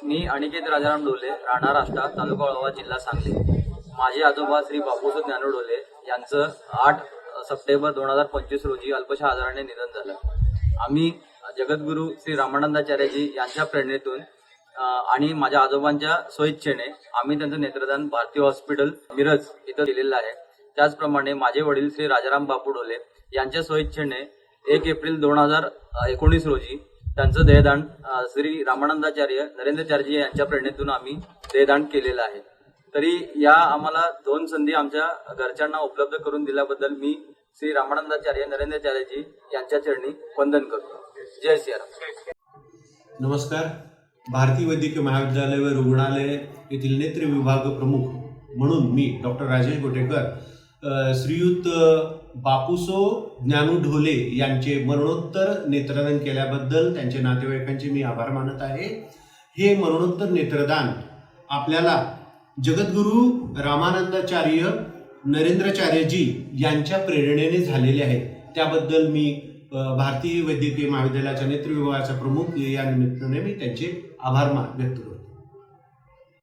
मी अनिकेत राजाराम डोले, राहणार आष्टा, तालुका वाळवा, जिल्हा सांगली. माझे आजोबा श्री बापूसाहेब ज्ञानू डोले यांचं 8 सप्टेंबर 2025 रोजी अल्पशा आजाराने निधन झालं. आम्ही जगद्गुरू श्री रामानंदाचार्यजी यांच्या प्रेरणेतून आणि माझ्या आजोबांच्या स्वइच्छेने आम्ही त्यांचं नेत्रदान भारतीय हॉस्पिटल मिरज इथं केलेलं आहे. त्याचप्रमाणे माझे वडील श्री राजाराम बापू डोले यांच्या स्वइच्छेने 1 एप्रिल 2019 रोजी त्यांचं देहदान श्री रामानंदाचार्य नरेंद्रचार्यजी यांच्या प्रेरणेतून आम्ही देहदान केलेलं आहे. तरी या आम्हाला 2 संधी आमच्या घरच्यांना उपलब्ध करून दिल्याबद्दल मी श्री रामानंदाचार्य नरेंद्रचार्यजी यांच्या चरणी वंदन करतो. जय श्रीराम. नमस्कार. भारतीय वैद्यकीय महाविद्यालय व रुग्णालय येथील नेत्र विभाग प्रमुख म्हणून मी डॉक्टर राजेश गोटेकर श्रीयुत बापूसो ज्ञानू ढोले यांचे मरणोत्तर नेत्रदान केल्याबद्दल त्यांच्या नातेवाईकांचे मी आभार मानत आहे. हे मरणोत्तर नेत्रदान आपल्याला जगद्गुरू रामानंदाचार्य नरेंद्रचार्यजी यांच्या प्रेरणेने झालेले आहे. त्याबद्दल मी भारतीय वैद्यकीय महाविद्यालयाच्या नेत्र विभागाचा प्रमुख या निमित्ताने मी त्यांचे आभार व्यक्त करतो.